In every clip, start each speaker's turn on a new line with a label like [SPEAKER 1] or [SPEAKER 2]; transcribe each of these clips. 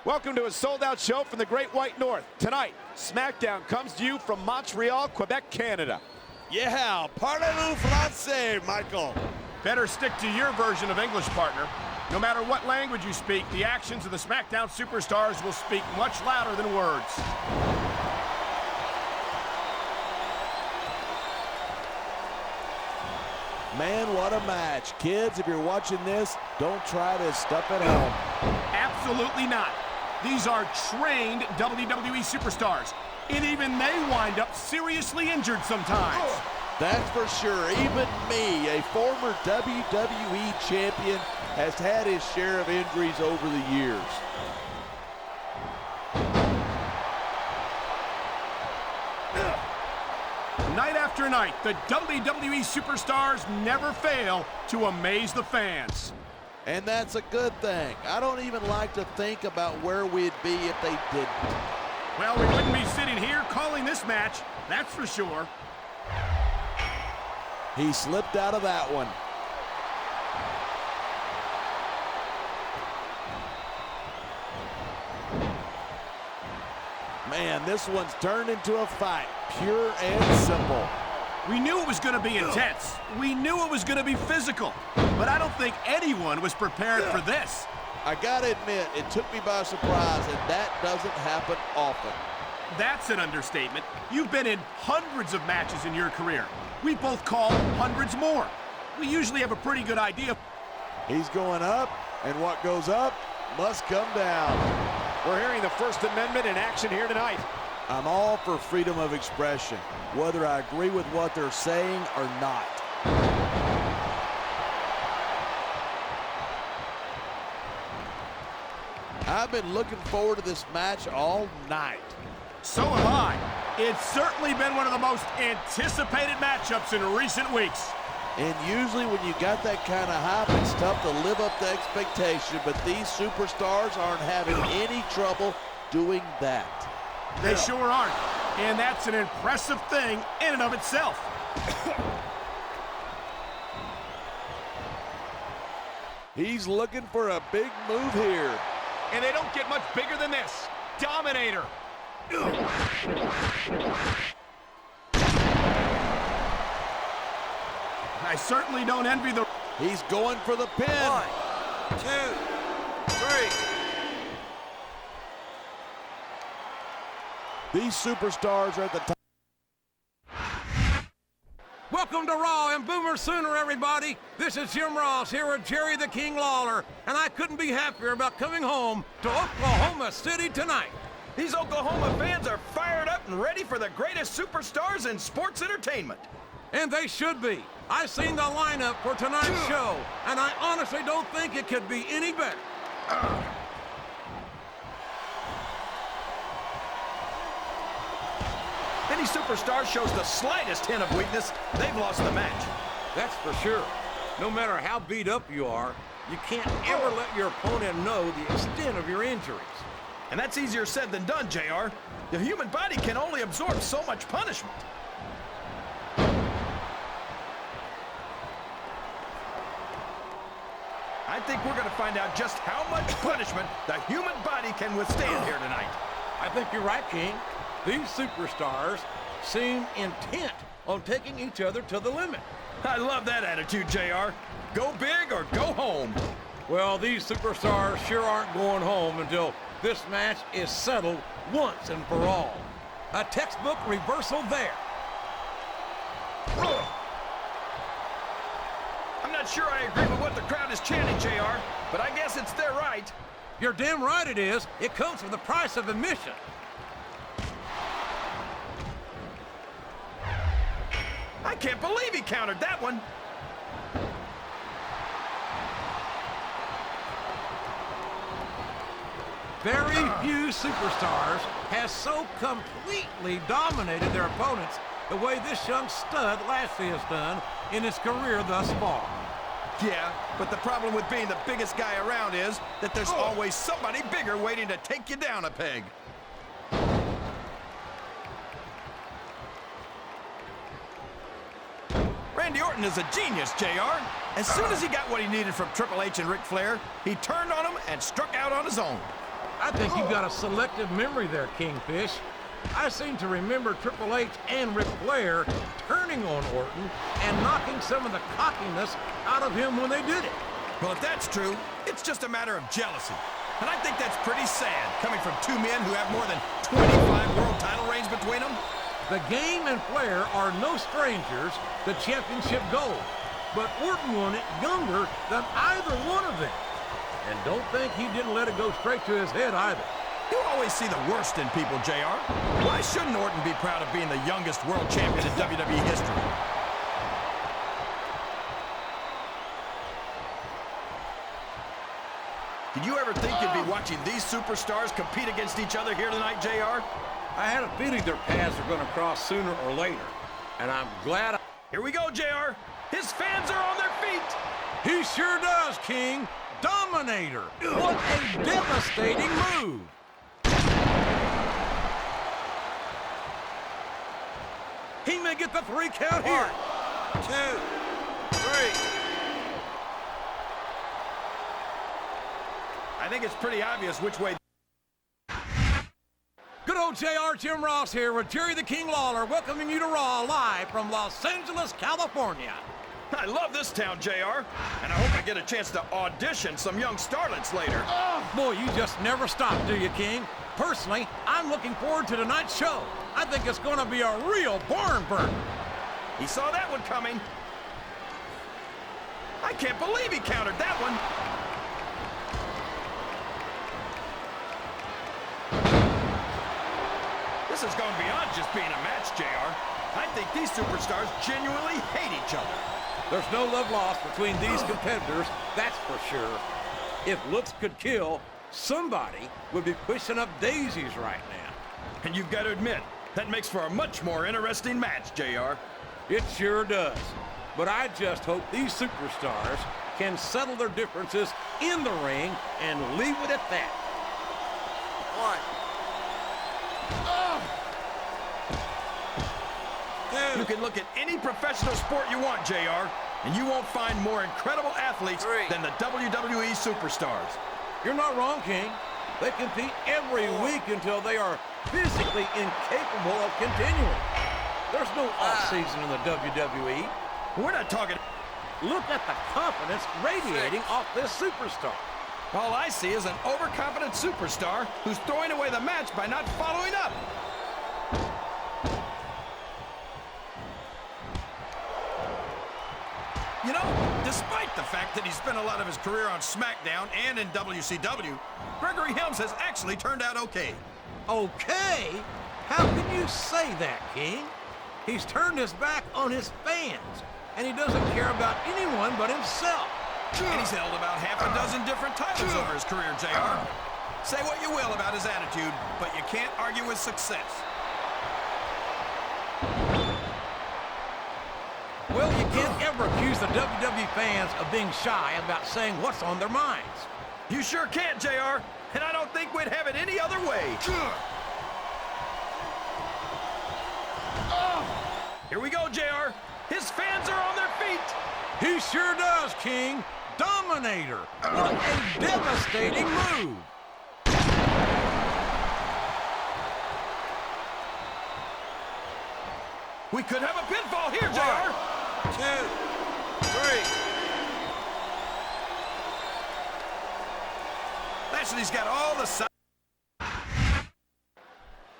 [SPEAKER 1] Welcome to a sold-out show from the Great White North. Tonight, SmackDown comes to you from Montreal, Quebec, Canada.
[SPEAKER 2] Yeah, parlez-vous français, Michael?
[SPEAKER 3] Better stick to your version of English, partner. No matter what language you speak, the actions of the SmackDown superstars will speak much louder than words.
[SPEAKER 2] Man, what a match. Kids, if you're watching this, don't try this stuff at home.
[SPEAKER 3] Absolutely not. These are trained WWE superstars, and even they wind up seriously injured sometimes.
[SPEAKER 2] That's for sure. Even me, a former WWE champion, has had his share of injuries over the years.
[SPEAKER 3] Night after night, the WWE superstars never fail to amaze the fans.
[SPEAKER 2] And that's a good thing. I don't even like to think about where we'd be if they didn't.
[SPEAKER 3] Well, we wouldn't be sitting here calling this match, that's for sure.
[SPEAKER 2] He slipped out of that one. Man, this one's turned into a fight, pure and simple.
[SPEAKER 3] We knew it was going to be intense. We knew it was going to be physical. But I don't think anyone was prepared for this.
[SPEAKER 2] I gotta admit, it took me by surprise, and that doesn't happen often.
[SPEAKER 3] That's an understatement. You've been in hundreds of matches in your career. We both call hundreds more. We usually have a pretty good idea.
[SPEAKER 2] He's going up, and what goes up must come down.
[SPEAKER 1] We're hearing the First Amendment in action here tonight.
[SPEAKER 2] I'm all for freedom of expression, whether I agree with what they're saying or not. I've been looking forward to this match all night.
[SPEAKER 3] So have I. It's certainly been one of the most anticipated matchups in recent weeks.
[SPEAKER 2] And usually when you got that kind of hype, it's tough to live up to expectation, but these superstars aren't having any trouble doing that.
[SPEAKER 3] They sure aren't. And that's an impressive thing in and of itself.
[SPEAKER 2] He's looking for a big move here.
[SPEAKER 1] And they don't get much bigger than this. Dominator.
[SPEAKER 3] I certainly don't envy the...
[SPEAKER 2] He's going for the pin.
[SPEAKER 4] 1, 2, 3.
[SPEAKER 2] These superstars are at the top.
[SPEAKER 4] Welcome to Raw and Boomer Sooner, everybody. This is Jim Ross here with Jerry the King Lawler, and I couldn't be happier about coming home to Oklahoma City tonight.
[SPEAKER 5] These Oklahoma fans are fired up and ready for the greatest superstars in sports entertainment.
[SPEAKER 4] And they should be. I've seen the lineup for tonight's show, and I honestly don't think it could be any better.
[SPEAKER 5] Any superstar shows the slightest hint of weakness, they've lost the match.
[SPEAKER 4] That's for sure. No matter how beat up you are, you can't ever let your opponent know the extent of your injuries.
[SPEAKER 5] And that's easier said than done, JR. The human body can only absorb so much punishment. I think we're going to find out just how much punishment the human body can withstand here tonight.
[SPEAKER 4] I think you're right, King. These superstars seem intent on taking each other to the limit.
[SPEAKER 5] I love that attitude, JR. Go big or go home.
[SPEAKER 4] Well, these superstars sure aren't going home until this match is settled once and for all. A textbook reversal there.
[SPEAKER 5] I'm not sure I agree with what the crowd is chanting, JR, but I guess it's their right.
[SPEAKER 4] You're damn right it is. It comes with the price of admission.
[SPEAKER 5] I can't believe he countered that one.
[SPEAKER 4] Very few superstars have so completely dominated their opponents the way this young stud Lashley has done in his career thus far.
[SPEAKER 5] Yeah, but the problem with being the biggest guy around is that there's always somebody bigger waiting to take you down a peg. Randy Orton is a genius, JR. As soon as he got what he needed from Triple H and Ric Flair, he turned on him and struck out on his own.
[SPEAKER 4] I think you've got a selective memory there, Kingfish. I seem to remember Triple H and Ric Flair turning on Orton and knocking some of the cockiness out of him when they did it.
[SPEAKER 5] Well, if that's true, it's just a matter of jealousy. And I think that's pretty sad, coming from two men who have more than 25 world title reigns between them.
[SPEAKER 4] The Game and Flair are no strangers to championship gold, but Orton won it younger than either one of them. And don't think he didn't let it go straight to his head either.
[SPEAKER 5] You always see the worst in people, JR. Why shouldn't Orton be proud of being the youngest world champion in WWE history? Did you ever think you'd be watching these superstars compete against each other here tonight, JR?
[SPEAKER 4] I had a feeling their paths are going to cross sooner or later, and I'm glad.
[SPEAKER 5] Here we go, JR. His fans are on their feet.
[SPEAKER 4] He sure does, King. Dominator. What a devastating move. He may get the 3 count here.
[SPEAKER 5] 1, 2, 3. I think it's pretty obvious which way.
[SPEAKER 4] Good old JR, Jim Ross here with Jerry the King Lawler, welcoming you to Raw live from Los Angeles, California.
[SPEAKER 5] I love this town, JR, and I hope I get a chance to audition some young starlets later.
[SPEAKER 4] Oh, boy, you just never stop, do you, King? Personally, I'm looking forward to tonight's show. I think it's going to be a real barn burner.
[SPEAKER 5] He saw that one coming. I can't believe he countered that one. This is going beyond just being a match, JR. I think these superstars genuinely hate each other.
[SPEAKER 4] There's no love lost between these competitors, that's for sure. If looks could kill, somebody would be pushing up daisies right now.
[SPEAKER 5] And you've got to admit, that makes for a much more interesting match, JR.
[SPEAKER 4] It sure does. But I just hope these superstars can settle their differences in the ring and leave it at that.
[SPEAKER 5] 1. 2. You can look at any professional sport you want, JR, and you won't find more incredible athletes than the WWE superstars.
[SPEAKER 4] You're not wrong, King. They compete every week until they are physically incapable of continuing. There's no off-season in the WWE.
[SPEAKER 5] We're not talking.
[SPEAKER 4] Look at the confidence radiating off this superstar.
[SPEAKER 5] All I see is an overconfident superstar who's throwing away the match by not following up. You know, despite the fact that he spent a lot of his career on SmackDown and in WCW, Gregory Helms has actually turned out okay.
[SPEAKER 4] Okay? How can you say that, King? He's turned his back on his fans, and he doesn't care about anyone but himself.
[SPEAKER 5] And he's held about half a dozen different titles over his career, JR. Say what you will about his attitude, but you can't argue with success.
[SPEAKER 4] Well, you can't ever accuse the WWE fans of being shy about saying what's on their minds.
[SPEAKER 5] You sure can't, JR, and I don't think we'd have it any other way. Here we go, JR. His fans are on their feet.
[SPEAKER 4] He sure does, King. Dominator. What a devastating move.
[SPEAKER 5] We could have a pinfall here, JR. 1, 2, 3. Lashley's got all the sides.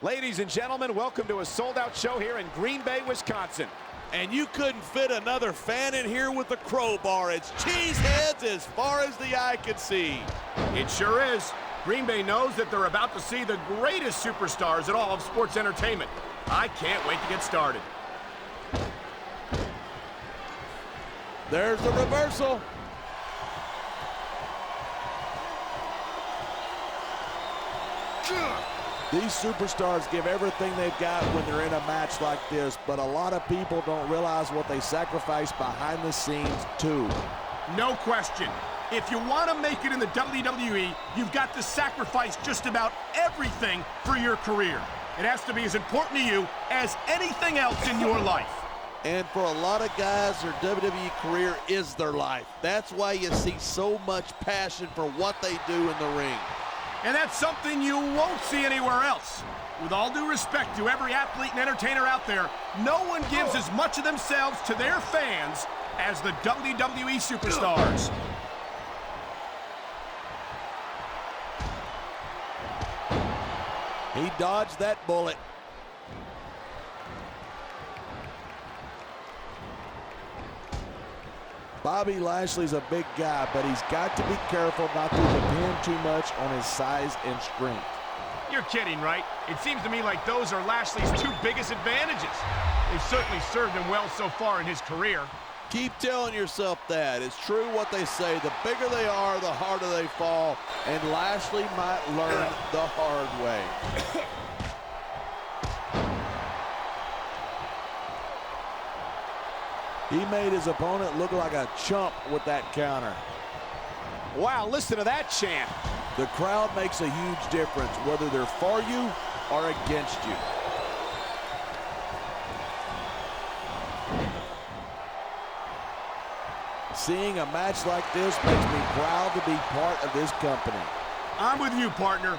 [SPEAKER 1] Ladies and gentlemen, welcome to a sold-out show here in Green Bay, Wisconsin.
[SPEAKER 2] And you couldn't fit another fan in here with a crowbar. It's cheese heads as far as the eye can see.
[SPEAKER 3] It sure is. Green Bay knows that they're about to see the greatest superstars in all of sports entertainment. I can't wait to get started.
[SPEAKER 2] There's the reversal. These superstars give everything they've got when they're in a match like this, but a lot of people don't realize what they sacrifice behind the scenes, too.
[SPEAKER 3] No question. If you want to make it in the WWE, you've got to sacrifice just about everything for your career. It has to be as important to you as anything else in your life.
[SPEAKER 2] And for a lot of guys, their WWE career is their life. That's why you see so much passion for what they do in the ring.
[SPEAKER 3] And that's something you won't see anywhere else. With all due respect to every athlete and entertainer out there, no one gives as much of themselves to their fans as the WWE superstars.
[SPEAKER 2] He dodged that bullet. Bobby Lashley's a big guy, but he's got to be careful not to depend too much on his size and strength.
[SPEAKER 3] You're kidding, right? It seems to me like those are Lashley's two biggest advantages. They've certainly served him well so far in his career.
[SPEAKER 2] Keep telling yourself that. It's true what they say. The bigger they are, the harder they fall. And Lashley might learn the hard way. He made his opponent look like a chump with that counter.
[SPEAKER 1] Wow, listen to that chant.
[SPEAKER 2] The crowd makes a huge difference, whether they're for you or against you. Seeing a match like this makes me proud to be part of this company.
[SPEAKER 3] I'm with you, partner.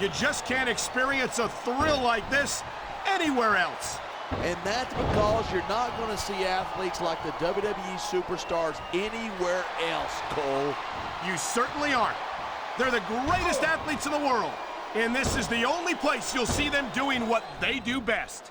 [SPEAKER 3] You just can't experience a thrill like this anywhere else.
[SPEAKER 2] And that's because you're not going to see athletes like the WWE superstars anywhere else, Cole.
[SPEAKER 3] You certainly aren't. They're the greatest athletes in the world, and this is the only place you'll see them doing what they do best.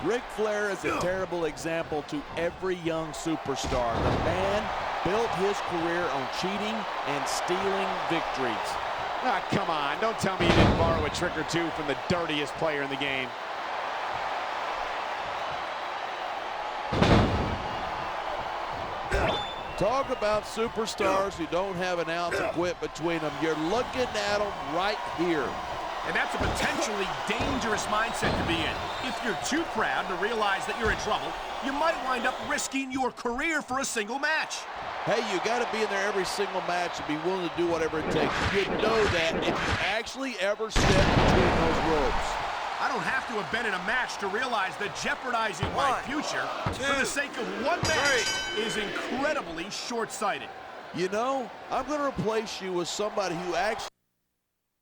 [SPEAKER 2] Ric Flair is a terrible example to every young superstar. The man built his career on cheating and stealing victories.
[SPEAKER 1] Ah, come on. Don't tell me you didn't borrow a trick or two from the dirtiest player in the game.
[SPEAKER 2] Talk about superstars who don't have an ounce of quit between them. You're looking at them right here.
[SPEAKER 3] And that's a potentially dangerous mindset to be in. If you're too proud to realize that you're in trouble, you might wind up risking your career for a single match.
[SPEAKER 2] Hey, you got to be in there every single match and be willing to do whatever it takes. You know that if you actually ever step between those ropes.
[SPEAKER 3] I don't have to have been in a match to realize that jeopardizing my future for the sake of one match is incredibly short-sighted.
[SPEAKER 2] You know, I'm going to replace you with somebody who actually